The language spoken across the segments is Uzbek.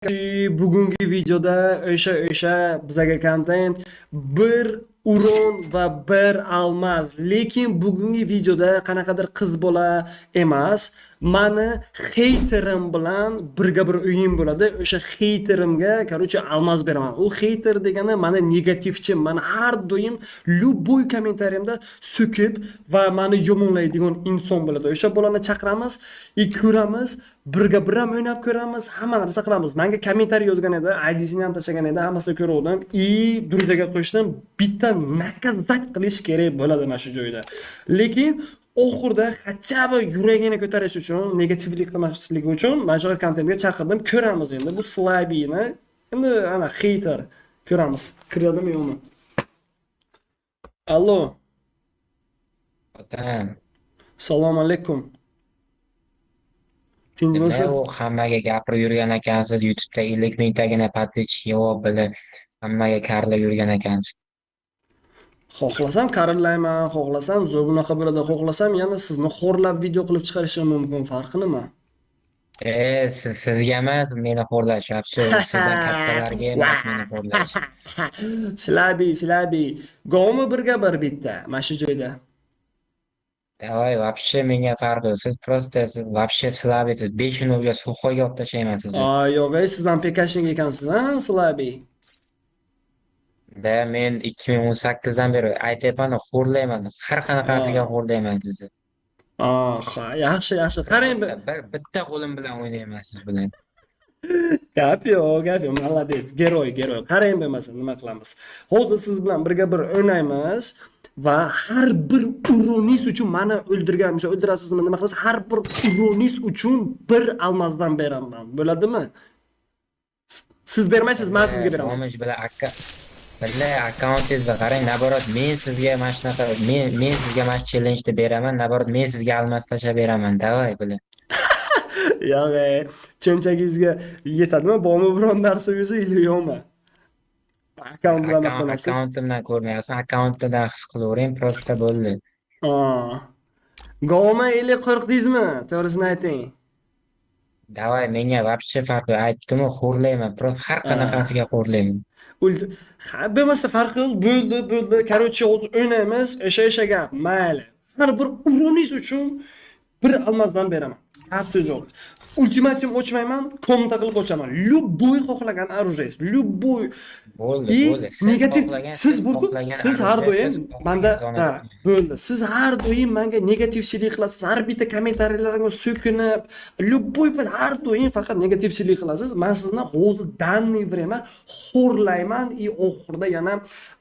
Bugungi videoda o'sha bizaga kontent bir uron va bir almaz. Lekin bugungi videoda qanaqadir qiz bola emas, mani heyterim bilan birga bir o'yin bo'ladi. O'sha heyterimga, короче, almaz beraman. U heyter degani mani negativchi, mani har doim любой kommentariyamda so'kib va mani yomonlaydigan inson bo'ladi. O'sha bolani chaqiramiz, ko'ramiz, birga bir ham o'ynab ko'ramiz, hamma narsa qilamiz. Menga kommentariy yozgan edi, ID'sini ham tashlagan edi, hammasini ko'rdim. Durdaga qo'shdim, bitta nakazat qilish kerak bo'ladi mana shu joyda. Lekin oxirida хотя бы yuragini ko'tarish uchun, negativlik qilmasligi uchun mana shu kontentga chaqirdim. Ko'ramiz endi bu slabiyni. Endi ana hater ko'ramiz. Kiradimi yo'qmi? Allo. Otam, Assalomu alaykum. nima Tinchmisiz? u hammaga gapirib yurgan ekansiz, YouTube'da 50 mingtagina подписчик javob bilib, hammaga karilib yurgan ekansiz. Xohlasam karillayman, xohlasam zo'r bunaqa bo'ladi, xohlasam yana sizni xo'rlab video qilib chiqarishim mumkin. Farqi nima? Sizga emas, meni xo'rlashyapti. Sizdan kattalarga emas meni xo'rlash. Silabi. Go'mi birga bir bitta mana shu joyda. Давай, вообще menga farqi yo'q. Siz просто siz вообще слабыйsiz. Beshinovga suxoyga olib tashlayman sizni. Yo'q, siz ham pekashnik ekansiz, ha, Silabi. Da men 2018dan beri aytyapman, xo'rlayman. Har qanaqasiga xo'rlayman sizni. Yaxshi. Qarang, Bitta qo'lim bilan o'ynayman siz bilan. gap yo'q, молодец, geroy. Qarang bo'lmasa nima qilamiz? Hozir siz bilan birga bir o'ynaymiz va har bir uroningiz uchun meni o'ldirganimcha o'ldirasizmi, nima qilasiz? Har bir uroningiz uchun bir almazdan beraman. Bo'ladimi? Siz bermaysiz, men sizga beraman. Momish bilan akkauntingizga qarang, naborot men sizga mana shunaqa men sizga mana shu challenjni beraman, naborot men sizga almas tashlab beraman. Davay bilan. Yo'q, cho'nchagingizga yetadimi? Bormi biron narsa yuzi ili yo'qmi? Akkaunt bilan maqtanasiz. Akkauntimdan ko'rmayapsiz. Akkauntdan his qilavering, просто bo'ldi. Govmi ili qo'rqdingizmi? To'g'risini ayting. Davay, menga вообще farqi yo'q. Aytdim-ku, xo'rlayman. Har qanaqasiga xo'rlayman. Bo'lmasa farqi yo'q. Bo'ldi. Короче, hozir o'ynaymiz. O'sha gap. Mayli. Har bir uroningiz uchun bir almazdan beraman. Hatto yo'q. Ultimatum ochmayman, komta qilib ochaman. Любой xohlagan оружие, любой. Bo'ldi. Negativ siz har doim menda bo'ldi. Siz har doim menga negativchilik qilasiz. Har bitta kommentariyalarga so'kinib, любой har doim faqat negativchilik qilasiz. Men sizni hozir danniy beraman, xo'rlayman, oxirida yana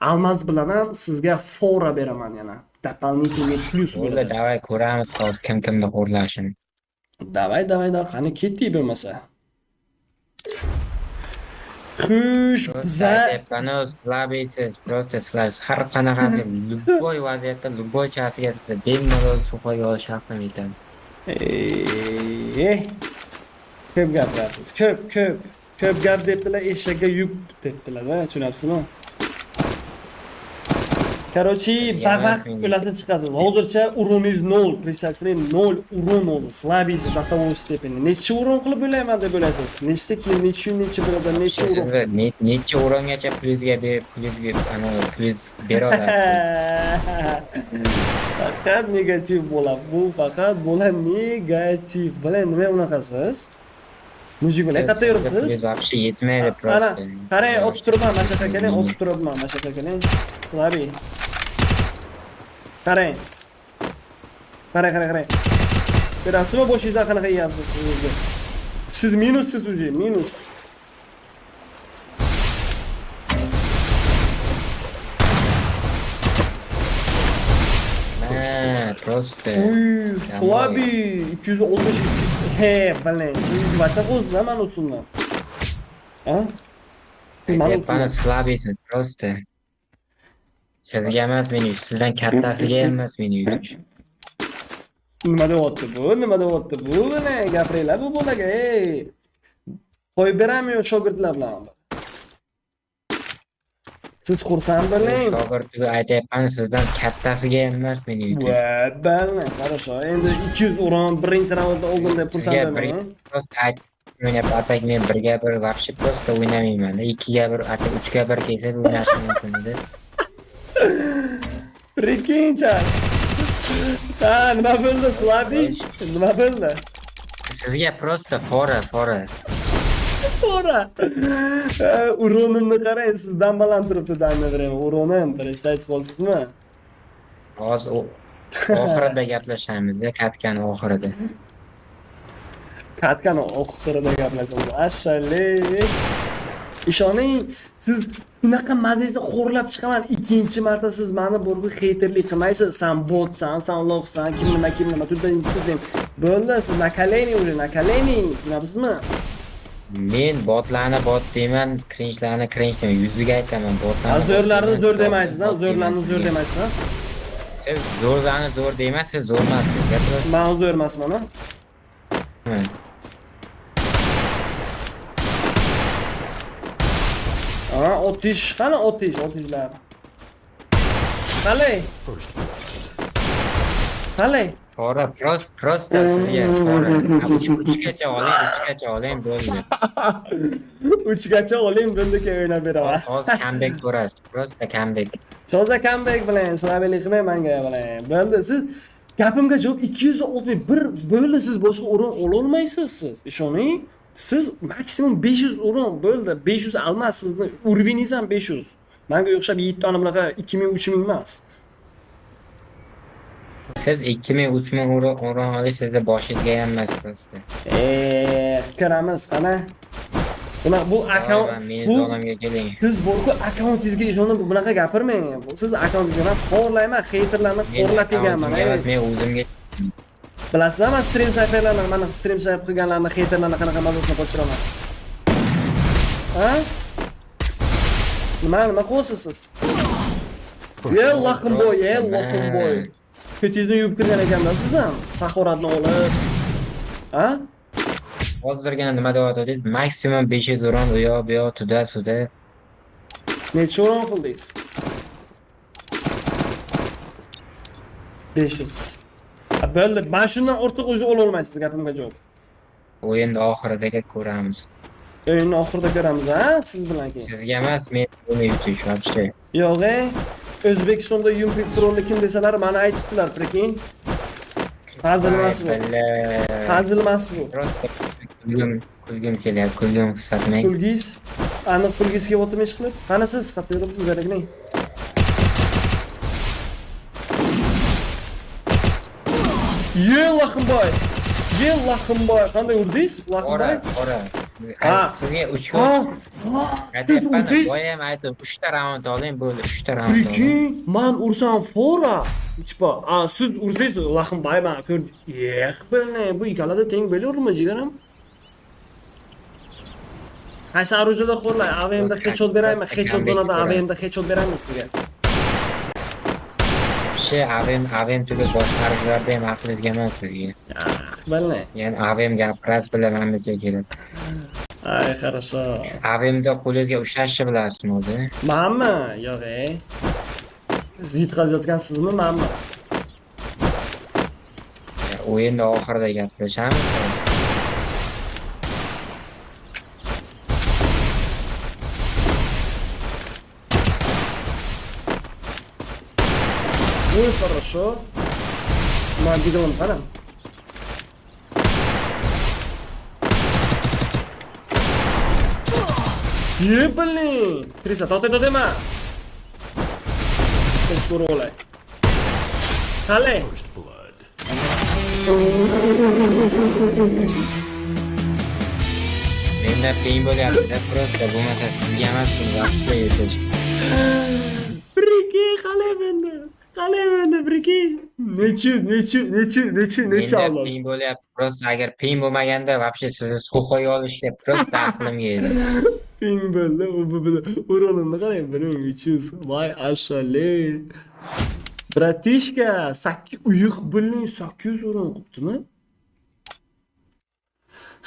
almaz bilan ham sizga fora beraman yana. Дополнительный плюс bo'ldi. Davay, ko'ramiz hozir kimni xo'rlashini. Davay, qani ketdik bo'lmasa. Xush, biza slabiysiz, просто slabiysiz. Har qanaqasi, любой vaziyatda, любой chasiga sizni bemalol suxoyga olish haqim yetadi. Ko'p gapirasiz. Ko'p gap debdilar, eshakka yuk debdilar, tushunapsizmi? Короче, bag'baq ulasini chiqasiz. Hozircha uroningiz 0, представьте, 0 uron oldu. Slabiysiz, dostovoy stepeni. Necha uron qilib o'ylayman deb o'ylaysiz? Nechta keyin, necha bo'ladi, necha uron? Necha urongacha plus bera olasiz? Faqat negativ bo'ladi. Bu faqat bo'ladi negativ. Bilan nima unaqasiz? Mujik bilan qayerda yuribsiz? Вообще yetmaydi просто. Qarang, o'tib turibman, mana shu yerga keling, o'tib turibman, mana shu yerga keling. Slabiy. Qarang. Ko'rasizmi, boshingizdan qanaqa yeyapsiz siz o'zi? Siz minussiz o'zi, minus. Просто. Slabiy 260. Bilan. Siz vatan o'z zaman usuldan. Bana slabiysiz, просто. Sizga emas meni, sizdan kattasiga emas meni uch. Nima deyapti bu? Mana gapiringlar bu bolaga, qo'yib beramiz shogirdlar bilan. Siz xursand bo'ling. Shogirdiga aytyapman, sizdan kattasiga emas meni uch. Хорошо. Endi 200 uron birinchi raundda oldim deb xursand bo'ling. o'ynab atak men 1-1 вообще просто o'ynamayman. 2-1 atak 3-1 kelsa o'ynashim mumkin edi. Prekincha. Ha, nima bo'ldi, Slaviy? Nima bo'ldi? Sizga просто fora. Ora. Uronimni qarang, sizdan baland turibdi danni biram. Uronim, представить qilasizmi? Hozir oxirida gaplashamiz-da, katkani oxirida. Katkani oxirida gaplashamiz. Ashalik. Ishoning, siz unaqa mazasiz xo'rlab chiqaman. Ikkinchi marta siz meni burgu xeyterlik qilmaysiz. Sen botsan, sen loqsan, kim nima, tudding. Bo'ldi, siz nakaleni уже, nakaleni. Tushunabsizmi? Men botlarni bot deyman, cringe'larni cringe deyman. Yuziga aytaman, botlarni. Zo'rlarni zo'r demaysiz, zo'rlarni zo'r demaysiz. Siz zo'rlarni zo'r deyman, siz zo'rmasiz. Men zo'r emasman, ha? Ha, otish, qani otishlar. Qalay. Qalay. Fora, просто sizga fora. 3gacha oling, bo'ldi. 3gacha oling, bo'ldi ki o'ynab beraman. Hozir comeback ko'rasiz, просто comeback. Cho'za comeback bilan sinabeli qilmay menga bilan. Bo'ldi, siz gapimga javob 261 bo'ldi, siz boshqa o'rin ola olmaysiz siz. Ishoning. Siz maksimum 500 o'rin bo'ldi. 500 almas sizni urvingiz ham 500. Menga o'xshab 7 tona bunaqa 2000 3000 emas. Siz 2000-3000 o'rin olasiz, sizni boshingizga ham emas просто. Ko'ramiz qana. Bu akkaunt bu zonamga keling. Siz borku akkauntingizga ishonib bunaqa gapirmang. Siz akkauntingizga men xo'rlayman, xeyterlarni xo'rlab kelganman. Emas, men o'zimga bilasizmi, men stream saytlarni, mana stream sayt qilganlarni, xeyterlarni qanaqa mazasini qo'chiraman. Ha? Nima qilyapsiz siz? Allohim boy. Ko'tingizni yuvib kirgan ekanda siz ham tahoratni olib. Ha? Hozirgina nima deyotdingiz? Maksimum 500 o'rin u yoq bu yoq tuda-suda. Necha o'rin qildingiz? 500. Bo'ldi, men shundan ortiq o'zi ola olmaysiz, gapimga javob. O'yinni oxirida ko'ramiz. O'yinni oxirida ko'ramiz, ha? Siz bilan keyin. Sizga emas, men buni yutish вообще. Yo'q, O'zbekistonda Yumpik Pro'ni kim desalar, meni aytibdilar, prekin. Hazil emas bu. Hazil emas bu. Просто kulgim kelyapti, kulgim qisatmang. Kulgiz? Aniq kulgiz kelyaptimi ish qilib? Qani siz qattiq yuribsiz, berakning. Lahimboy. Qanday urdingiz? Lahimboy. Ora. Sizga 3 ga boyam aytdim, 3 ta raund oling, bo'ldi, 3 ta raund. Prekin, men ursam fora. Tipo, siz ursangiz Lahimboy men ko'rdim. Bu ikkalasi teng bo'lavermi, jigaram? Qaysi orujada xo'rlay, AVMda headshot beraymi? Headshot donada AVMda headshot beramiz sizga. AVM tugab boshqaruvlarda ham aqlingizga emas sizga. Bilmay. Ya'ni AVM gapiras bilaman bizga kelib. Ay, хорошо. AVMda qo'lingizga ushlashni bilasizmi o'zi? Menmi? Yo'q, Siz yutqazayotgansizmi, menmi? O'yinni oxirida gaplashamiz. Ой, хорошо. Мобилом qara. Блин! 300, to'xta ma. Hech ko'ra olay. Qalay. Menda qiyin bo'lyapti, просто bo'lmasa sizga emas, vaqtda yetish. Briki, qalay menda. Briki. Necha oldi. Qiyin bo'lyapti, просто agar qiyin bo'lmaganda вообще sizni suxoy olishga просто aqlimga edi. Qiyin bo'ldi, o'rinimni qarang, 1300. Voy, ashale. Bratishka, 8 uyuq bilning 800 o'rin qilibdimi?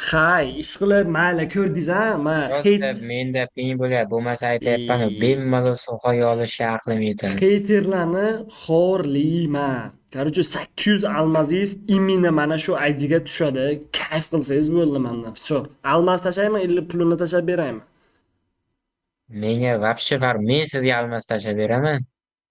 Hay, ish qilib, mayli ko'rdingiz-a? Menda qiyin bo'lyapti, bo'lmasa aytayapman, bemalol suxoy olishga aqlim yetadi. Xeyterlarni xorlayman. Короче, 800 almazingiz imini mana shu IDga tushadi. Kayf qilsangiz bo'ldi mendan. Всё. Almas tashlayman, illi pulini tashlab beraymi? Menga вообще farq. Men sizga almas tashlab beraman.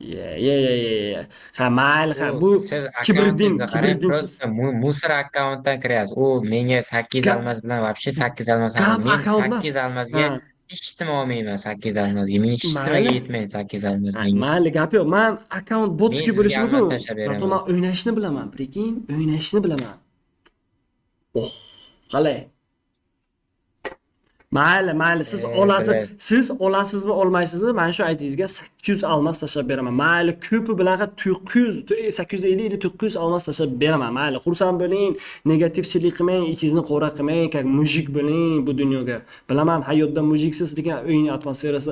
Ye. Ha, mayli, ha. Bu Siz kibrdin, akkauntingizga qarang, kibrdinsiz. просто musor akkauntdan kiryapsiz. Menga 8 Gap almas bilan вообще 8 almas gap men akkaunt emas. 8 almasga Ha, hech nima olmayman 8 almasga. Men hech nimaga mayli. yetmaydi 8 almas Ha, menga. mayli, gap yo'q. Men akkaunt Men botski sizga bo'lishi almas mumkin. tashlab Zato beraman. men o'ynashni bilaman. Prekin, o'ynashni bilaman. Oh, qalay. Mayli, siz olasiz. Bilasiz. Siz olasizmi, olmaysizmi? Men shu aytingizga 800 almas tashlab beraman. Mayli, ko'pi bilan 900, 850 900 almas tashlab beraman. Mayli, xursand bo'ling, negativchilik qilmang, ichingizni qo'ra qilmang, как mujik bo'ling bu dunyoga. Bilaman, hayotda mujiksiz, lekin uyning atmosferasi